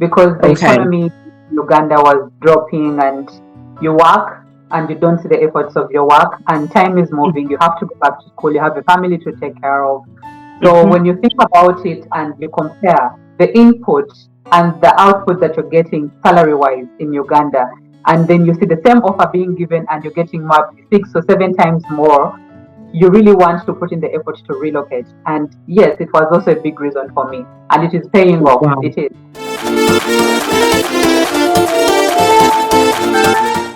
because the Okay. economy in Uganda was dropping, and you work and you don't see the efforts of your work, and time is moving. You have to go back to school. You have a family to take care of. So when you think about it and you compare the input and the output that you're getting salary-wise in Uganda, and then you see the same offer being given and you're getting more 6 or 7 times more, you really want to put in the effort to relocate. And yes, it was also a big reason for me, and it is paying off. Wow. It is.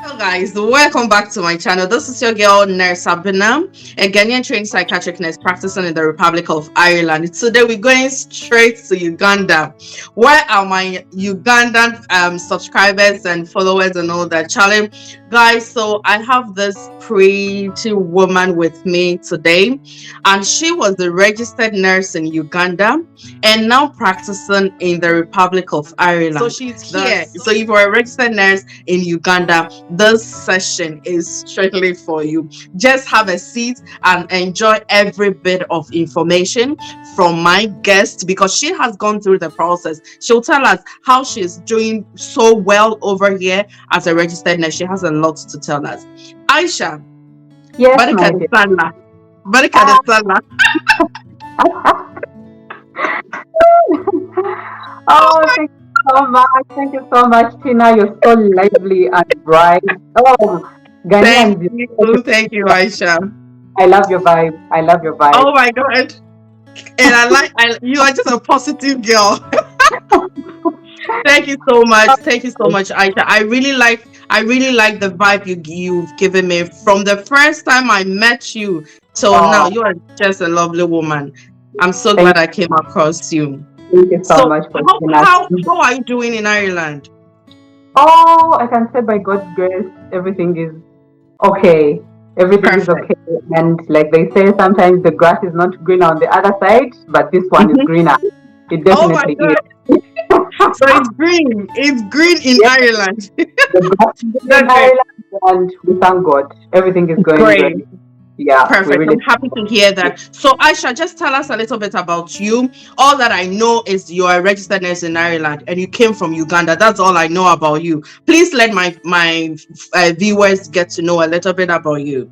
Hello guys, welcome back to my channel. This is your girl Nurse Abina, a Ghanaian trained psychiatric nurse practicing in the Republic of Ireland. Today we're going straight to Uganda. Where are my Ugandan subscribers and followers and all that? Charlie, guys, so I have this pretty woman with me today, and she was a registered nurse in Uganda and now practicing in the Republic of Ireland. So she's here. So if you're a registered nurse in Uganda, this session is strictly for you. Just have a seat and enjoy every bit of information from my guest, because she has gone through the process. She'll tell us how she's doing so well over here as a registered nurse. She has a lot to tell us. Aisha, Yes, barika my da dear. sallah. Barika da sallah. Oh, thank you so much. Thank you so much, Tina. You're so lively and bright. Oh, Thank Ghanaians, thank you, Aisha. I love your vibe. I love your vibe. Oh my God. And you are just a positive girl. Thank you so much. Thank you so much, Aisha. I really like the vibe you've given me from the first time I met you till now. You are just a lovely woman. I'm so glad I came across you. Thank you so So much for how are you doing in Ireland? Oh, I can say by God's grace, everything is okay. Everything is okay. And like they say, sometimes the grass is not green on the other side, but this one is greener. It definitely is. So it's green. It's green in Ireland. The grass is in Ireland, and we thank God. Everything is going great. Yeah, perfect. I'm happy to hear that. So Aisha, just tell us a little bit about you. All that I know is you're a registered nurse in Ireland and you came from Uganda. That's all I know about you. Please let my viewers get to know a little bit about you.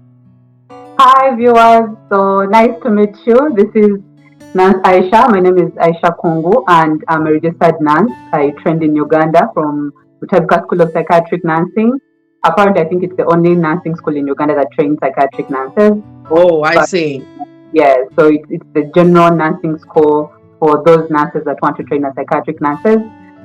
Hi viewers, so nice to meet you. This is Nurse Aisha. My name is Aisha Kungu and I'm a registered nurse. I trained in Uganda from Uganda School of Psychiatric Nursing. Apparently, I think it's the only nursing school in Uganda that trains psychiatric nurses. Oh, I see. Yeah, so it's the general nursing school for those nurses that want to train as psychiatric nurses.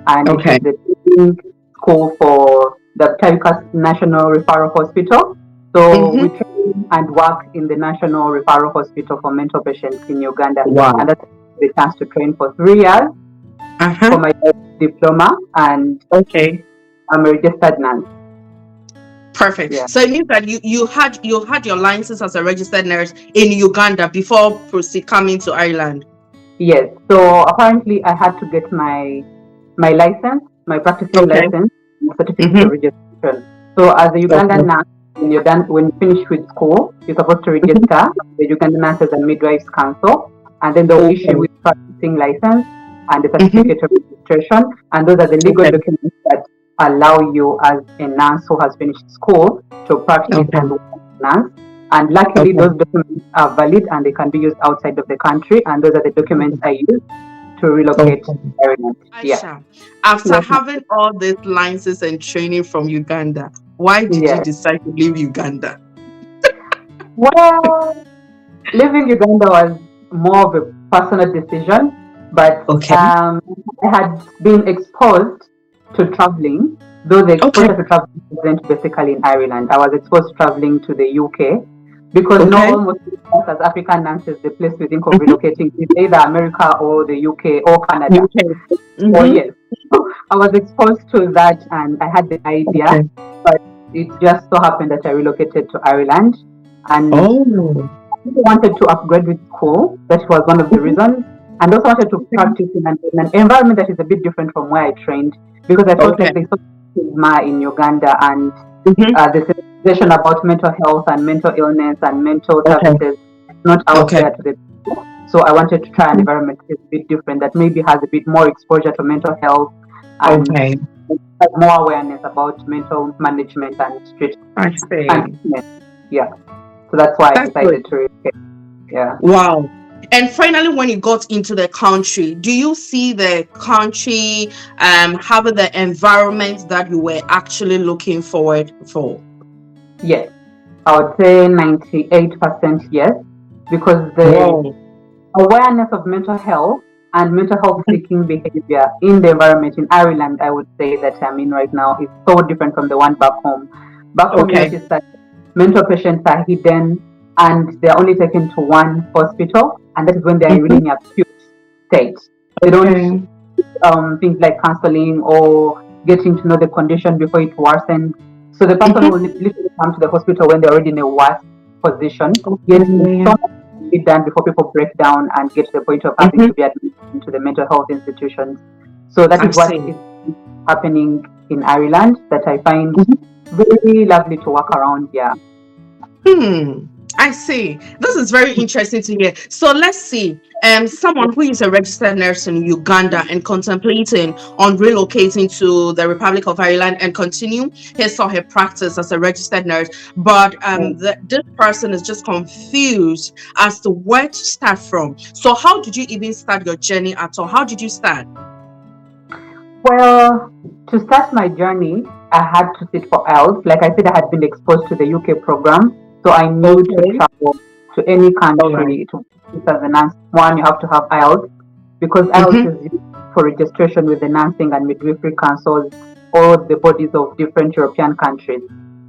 And it's the teaching school for the Uganda National Referral Hospital. So we train and work in the National Referral Hospital for mental patients in Uganda. Wow. And that's the chance to train for 3 years for my diploma. And I'm a registered nurse. Perfect. Yeah. So it means that you had your license as a registered nurse in Uganda before coming to Ireland. Yes. So apparently I had to get my license, my practicing license, certificate of registration. So as a Ugandan nurse, when you finish with school, you're supposed to register the Ugandan Nurses and Midwives Council, and then they'll issue with practicing license and the certificate of registration, and those are the legal documents that allow you as a nurse who has finished school to practice and work as a nurse. And luckily those documents are valid and they can be used outside of the country, and those are the documents I use to relocate to Ireland. Aisha, after having all these licenses and training from Uganda, why did you decide to leave Uganda? Well, leaving Uganda was more of a personal decision, but I had been exposed to traveling, though the exposure to traveling wasn't basically in Ireland. I was exposed to traveling to the UK, because almost as African nurses, the place we think of relocating is either America or the UK or Canada. Oh yes, I was exposed to that and I had the idea, but it just so happened that I relocated to Ireland, and I wanted to upgrade with school. That was one of the reasons, and also wanted to practice in an environment that is a bit different from where I trained, because I felt like there's so much stigma in Uganda, and the sensation about mental health and mental illness and mental services not out there to the people. So I wanted to try an environment that is a bit different, that maybe has a bit more exposure to mental health and have more awareness about mental management and treatment. Yeah. So that's why I decided to relocate. Yeah. Wow. And finally, when you got into the country, do you see the country having the environment that you were actually looking forward for? Yes. I would say 98% yes, because the awareness of mental health and mental health seeking behavior in the environment in Ireland, I would say that I'm in right now, is so different from the one back home. Back home, you notice that mental patients are hidden and they're only taken to one hospital, and that is when they're really in a acute state. They don't things like counseling or getting to know the condition before it worsens. So the person will literally come to the hospital when they're already in a worse position. Get so much to be done before people break down and get to the point of having to be admitted into the mental health institutions. So that is what is happening in Ireland, that I find very lovely to walk around. Yeah. I see. This is very interesting to hear. So let's see. Someone who is a registered nurse in Uganda and contemplating on relocating to the Republic of Ireland and continue his or her practice as a registered nurse, but this person is just confused as to where to start from. So how did you even start your journey at all? How did you start? Well, to start my journey, I had to sit for IELTS. Like I said, I had been exposed to the UK program, so I knew to travel to any country to as a nurse. One, you have to have IELTS, because IELTS is used for registration with the nursing and midwifery councils or the bodies of different European countries.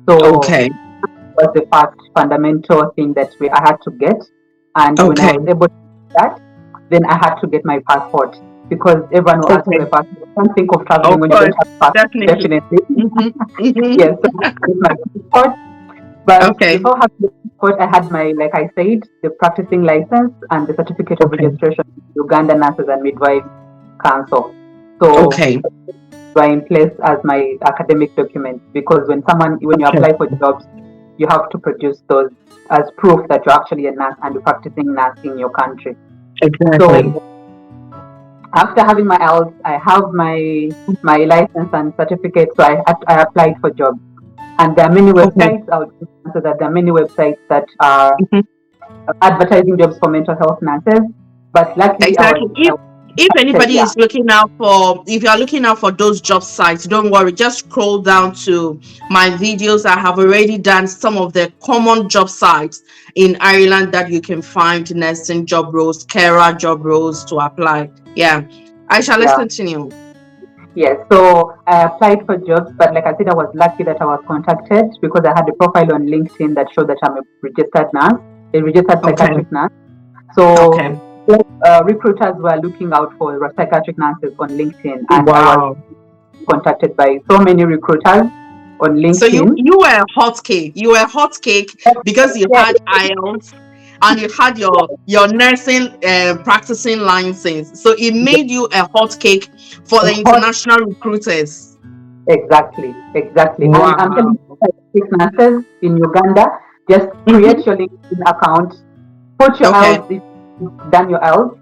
So that was the first fundamental thing that I had to get. And when I was able to do that, then I had to get my passport, because everyone will ask for the passport. You can't think of traveling when you don't have a passport. Definitely. Yes, so I had my passport. But before having the passport, I had my, like I said, the practicing license and the certificate of registration with Uganda Nurses and Midwives Council. So were in place as my academic documents, because when you apply for jobs, you have to produce those as proof that you're actually a nurse and you're practicing nurse in your country. So after having my IELTS, I have my license and certificate, so I applied for jobs. And there are many websites, so that there are many websites that are advertising jobs for mental health nurses. But luckily, if anybody is looking out for, if you are looking out for those job sites, don't worry, just scroll down to my videos. I have already done some of the common job sites in Ireland that you can find nursing job roles, carer job roles to apply. Yeah, let's continue. Yes, so I applied for jobs, but like I said, I was lucky that I was contacted because I had a profile on LinkedIn that showed that I'm a registered nurse, a registered psychiatric nurse. So recruiters were looking out for psychiatric nurses on LinkedIn, and I was contacted by so many recruiters on LinkedIn. So you were a hot cake. You were a hot cake because you had IELTS and you had your nursing practicing license. So it made you a hot cake for the international recruiters. Exactly. Wow. And I'm telling you, nurses in Uganda, just create your LinkedIn account, put your IELTS, if you've done your IELTS,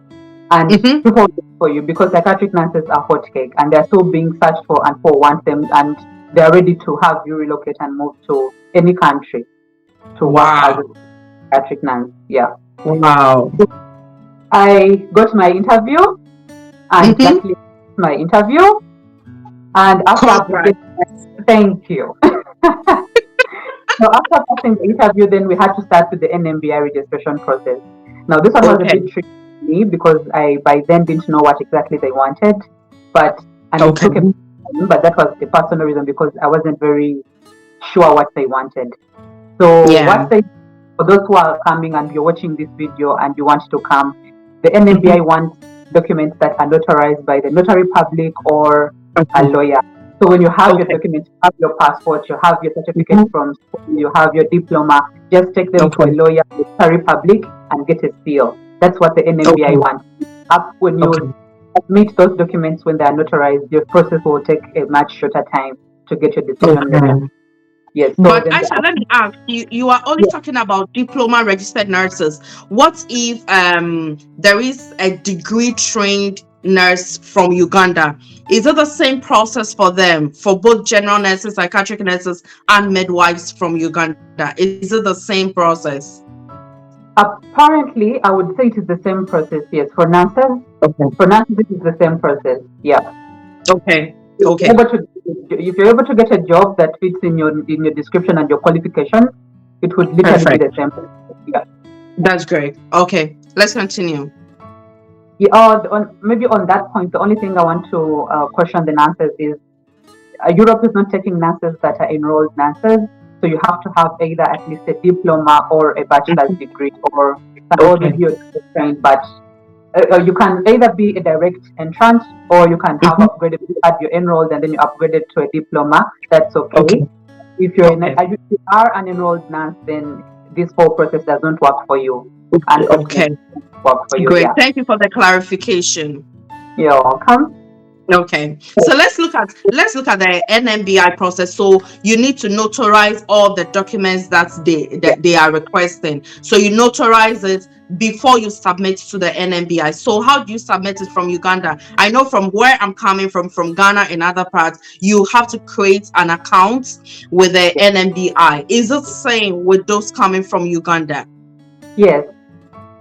and people will look for you, because psychiatric nurses are hot cake and they're still being searched for, and people want them, and they're ready to have you relocate and move to any country to work as a psychiatric nurse. Yeah. Wow. So I got my interview, and luckily my interview, and after thank you. So after passing the interview, then we had to start with the NMBI registration process. Now this one was a bit tricky for me, because I by then didn't know what exactly they wanted, but it took a time, but that was a personal reason, because I wasn't very sure what they wanted. So what they, for those who are coming and you're watching this video and you want to come, the NMBI wants documents that are notarized by the notary public or a lawyer. So when you have your documents, you have your passport, you have your certificate from school, you have your diploma, just take them to a lawyer, notary public, and get a seal. That's what the NMBI wants. When you submit those documents, when they are notarized, your process will take a much shorter time to get your decision. Yes. So but Aisha, let me ask you are only talking about diploma registered nurses. What if there is a degree trained nurse from Uganda, is it the same process for them, for both general nurses, psychiatric nurses, and midwives from Uganda? Is it the same process? Apparently, I would say it is the same process. Yes, for nurses. Okay. For nurses, it is the same process. Yeah. Okay. If you're able to get a job that fits in your description and your qualifications, it would literally be the same. Yeah. That's great. Okay, let's continue. Yeah, maybe on that point, the only thing I want to question the nurses is Europe is not taking nurses that are enrolled nurses, so you have to have either at least a diploma or a bachelor's degree, or already you're trained. But you can either be a direct entrant, or you can have upgraded at your enrolled and then you upgraded to a diploma. That's okay. If you're if you are an enrolled nurse, then this whole process doesn't work for you. Okay. Work for you. Great. Yeah. Thank you for the clarification. You're welcome. Okay, so let's look at the NMBI process. So you need to notarize all the documents that they are requesting. So you notarize it before you submit to the NMBI. So how do you submit it from Uganda? I know from where I'm coming from Ghana and other parts, you have to create an account with the NMBI. Is it the same with those coming from Uganda? Yes.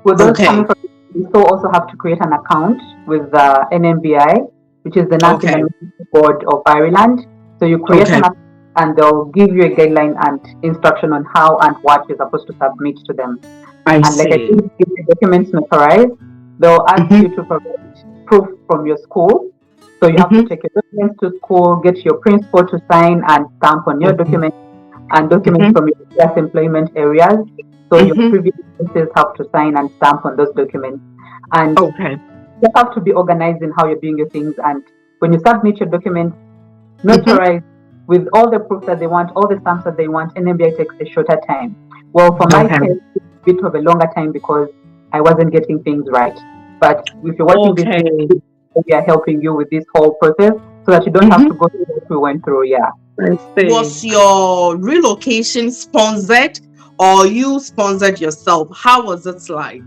With those coming from, you still also have to create an account with the NMBI, which is the National Board of Ireland. So you create an account and they'll give you a guideline and instruction on how and what you're supposed to submit to them. Like I said, if the documents notarized, they'll ask you to provide proof from your school. So you have to take your documents to school, get your principal to sign and stamp on your documents, and documents from your past employment areas. So your previous bosses have to sign and stamp on those documents. And you have to be organized in how you're doing your things. And when you submit your documents, notarize with all the proof that they want, all the stamps that they want, NMBI takes a shorter time. Well, for my case, it's a bit of a longer time because I wasn't getting things right. But if you're watching this, we are helping you with this whole process so that you don't have to go through what we went through. Yeah. Was your relocation sponsored or you sponsored yourself? How was it like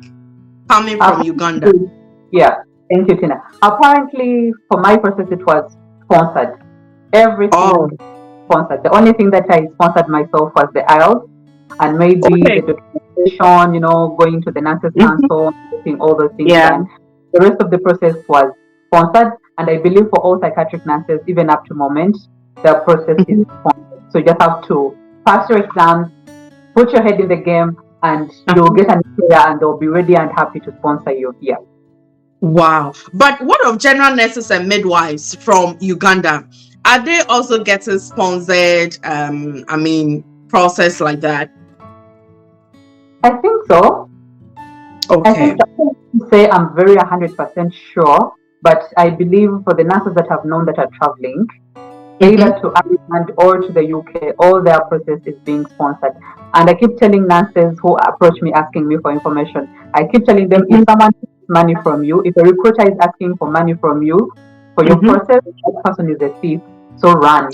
coming from Uganda? Yeah, thank you, Tina. Apparently, for my process, it was sponsored. Everything sponsored. The only thing that I sponsored myself was the IELTS and maybe the documentation, going to the Nurses Council, doing all those things. And the rest of the process was sponsored. And I believe for all psychiatric nurses, even up to moment, the process is sponsored. So you just have to pass your exams, put your head in the game, and you'll get an employer and they'll be ready and happy to sponsor you. Yeah. Wow. But what of general nurses and midwives from Uganda? Are they also getting sponsored, process like that? I think so. Okay. I think I say I'm very 100% sure, but I believe for the nurses that I've known that are traveling, either to Ireland or to the UK, all their process is being sponsored. And I keep telling nurses who approach me asking me for information, I keep telling them if someone needs money from you, if a recruiter is asking for money from you for your process, that person is a thief. So run.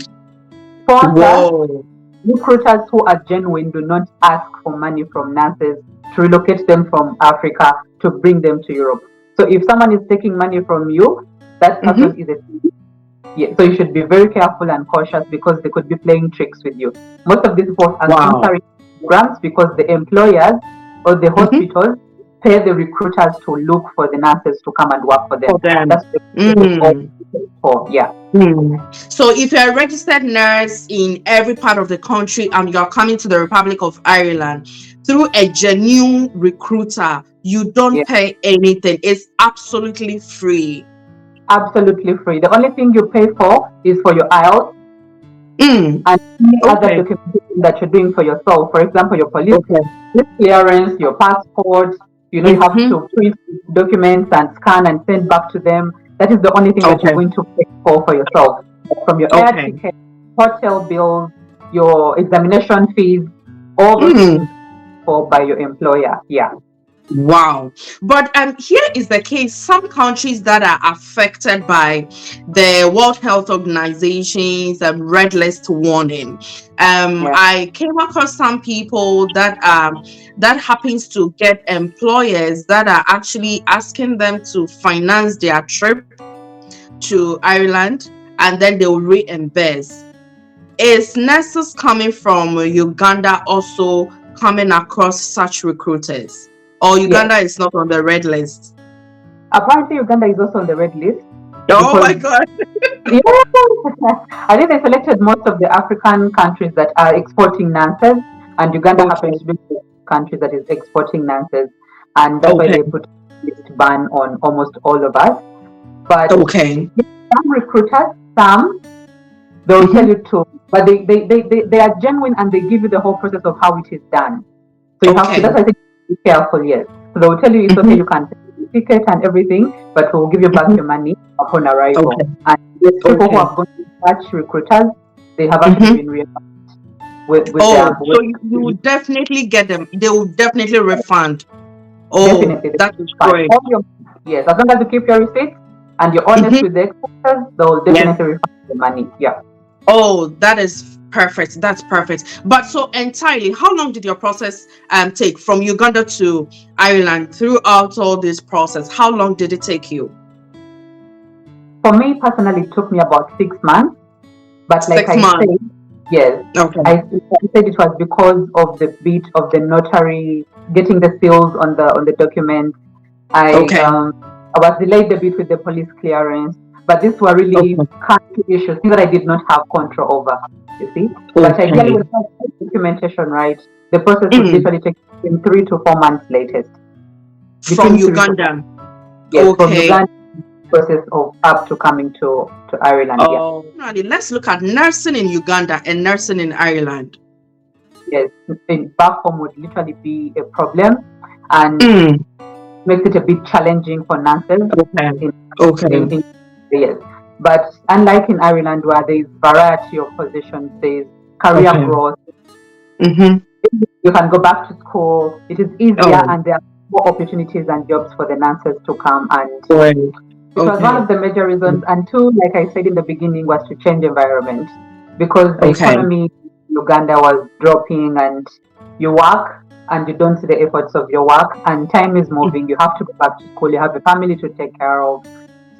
Sponsors, recruiters who are genuine do not ask for money from nurses to relocate them from Africa to bring them to Europe. So if someone is taking money from you, that person is a thief. Yeah, so you should be very careful and cautious because they could be playing tricks with you. Most of these people are sponsoring programs because the employers or the hospitals pay the recruiters to look for the nurses to come and work for them. That's for. Yeah. So if you're a registered nurse in every part of the country and you're coming to the Republic of Ireland through a genuine recruiter, you don't pay anything. It's absolutely free. Absolutely free. The only thing you pay for is for your IELTS and any other documentation that you're doing for yourself. For example, your police clearance, your passport. You have to print documents and scan and send back to them. That is the only thing that you're going to pay for yourself. From your air ticket, hotel bills, your examination fees, all those things for by your employer. Yeah. Wow. But here is the case. Some countries that are affected by the World Health Organization's red list warning. Yeah. I came across some people that happens to get employers that are actually asking them to finance their trip to Ireland, and then they'll reimburse. Is nurses coming from Uganda also coming across such recruiters? Or Yes. Uganda is not on the red list? Apparently, Uganda is also on the red list Oh my because God. yeah, I think they selected most of the African countries that are exporting nurses, and Uganda happens Okay. to be the country that is exporting nurses, and that's why Okay. they put this ban on almost all of us. But Okay. some recruiters, some they will tell Mm-hmm. you to, but they are genuine and they give you the whole process of how it is done. So you have to, that's Okay. why I think be careful, yes. So they will tell you it's okay, Mm-hmm. you can take the ticket and everything, but we'll give you back Mm-hmm. your money upon arrival. Okay. And yes, people who Okay. have gone to such recruiters, they have actually Mm-hmm. been reimbursed with Oh, their so you will definitely get them. They will definitely refund. Oh, definitely they that is refund great. all your, yes, as long as you keep your receipts and you're honest Mm-hmm. with the expenses, they'll Yes. definitely refund the money. Yeah. Oh, that is perfect. That's perfect. But so entirely, how long did your process take from Uganda to Ireland throughout all this process? How long did it take you? For me personally, it took me about 6 months. But like Six I months. said, yes, Okay. I said it was because of the bit of the notary getting the seals on the document. I Okay. um I was delayed a bit with the police clearance, but these were really Okay. country issues, things that I did not have control over. You see, but ideally Okay. with documentation, right, the process would Mm, literally take in 3 to 4 months latest. from Between 3 to 4, Uganda. yes, from Okay. Uganda process of up to coming to Ireland. Yeah. Oh, now let's look at nursing in Uganda and nursing in Ireland. Yes, in back home would literally be a problem and Mm, makes it a bit challenging for nurses okay. in, Okay. in yes. But unlike in Ireland where there is variety of positions, there is career Okay. growth, Mm-hmm. you can go back to school, it is easier Oh, and there are more opportunities and jobs for the nurses to come, and great. it was one Okay. of the major reasons. And two, like I said in the beginning, was to change environment because the Okay. economy in Uganda was dropping, and you work and you don't see the efforts of your work, and time is moving. You have to go back to school. You have a family to take care of.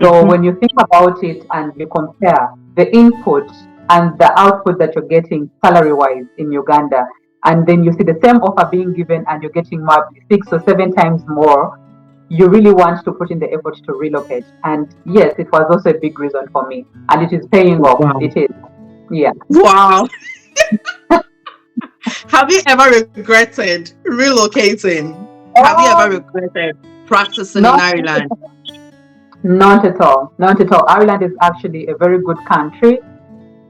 So Mm-hmm. when you think about it and you compare the input and the output that you're getting salary-wise in Uganda, and then you see the same offer being given and you're getting maybe 6 or 7 times more, you really want to put in the effort to relocate. And yes, it was also a big reason for me. And it is paying off. Wow. It is. Yeah. Wow. Have you ever regretted relocating? Have you ever Oh, regretted practicing in not, Ireland? not at all. Not at all. Ireland is actually a very good country.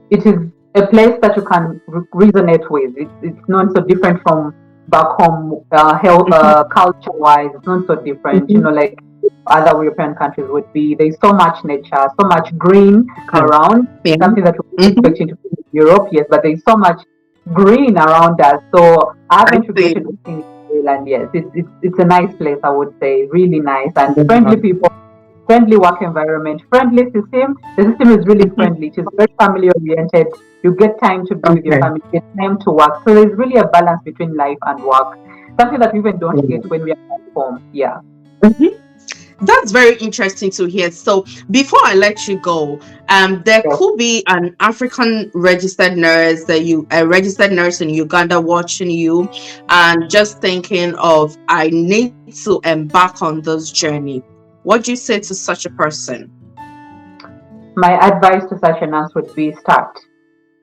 It is a place that you can resonate with. It's not so different from back home, health, Mm-hmm. culture wise. It's not so different, Mm-hmm. like other European countries would be. There's so much nature, so much green Okay. around, Yeah. something that we would Mm-hmm. expect in Europe, yes, but there's so much green around us. So I I haven't see. regretted living in Ireland, yes. It's a nice place, I would say, really nice and Wow. friendly people, friendly work environment, friendly system. The system is really Mhm. friendly. It is very family oriented. You get time to be with your Okay. family, get time to work. So there's really a balance between life and work. Something that we even don't get when we are at home. Yeah. Mhm. That's very interesting to hear. So before I let you go, there So could be an African registered nurse a registered nurse in Uganda watching you and just thinking of I need to embark on this journey. What do you say to such a person? my advice to such a nurse would be start.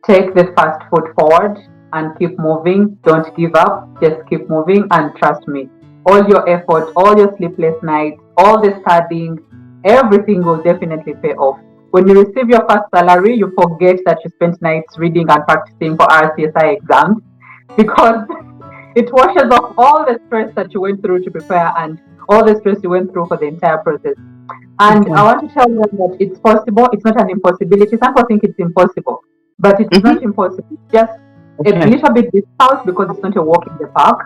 Take the first foot forward and keep moving. Don't give up. Just keep moving and trust me. All your effort, all your sleepless nights, all the studying, everything will definitely pay off. When you receive your first salary, you forget that you spent nights reading and practicing for RCSI exams because it washes off all the stress that you went through to prepare and all the stress you went through for the entire process. And I Okay. want to tell them that it's possible. It's not an impossibility. Some people think it's impossible, but it's Hmm. not impossible. It's just a Okay. little bit difficult because it's not a walk in the park,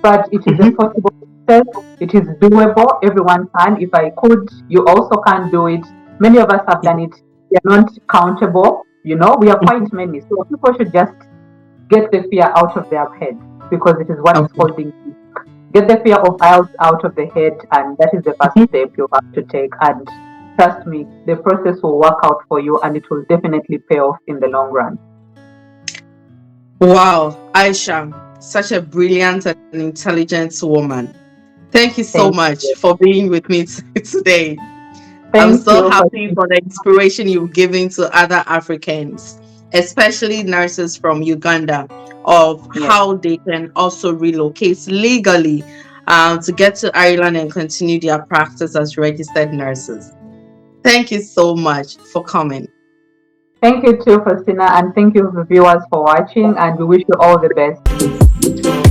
but it is a Hmm. possible. process. It is doable. Everyone can. If I could, you also can do it. Many of us have done it. We are not countable. You know, we are quite many. So people should just get the fear out of their head because it is what is Okay. holding you. Get the fear of IELTS out of the head, and that is the first step you have to take. And trust me, the process will work out for you, and it will definitely pay off in the long run. Wow, Aisha, such a brilliant and intelligent woman. Thank you so Thank much you. for being with me today. I'm Thank so you for happy for the inspiration you've given to other Africans, especially nurses from Uganda, of yes. how they can also relocate legally to get to Ireland and continue their practice as registered nurses. Thank you so much for coming. Thank you too, Faustina, and thank you, viewers, for watching. And we wish you all the best.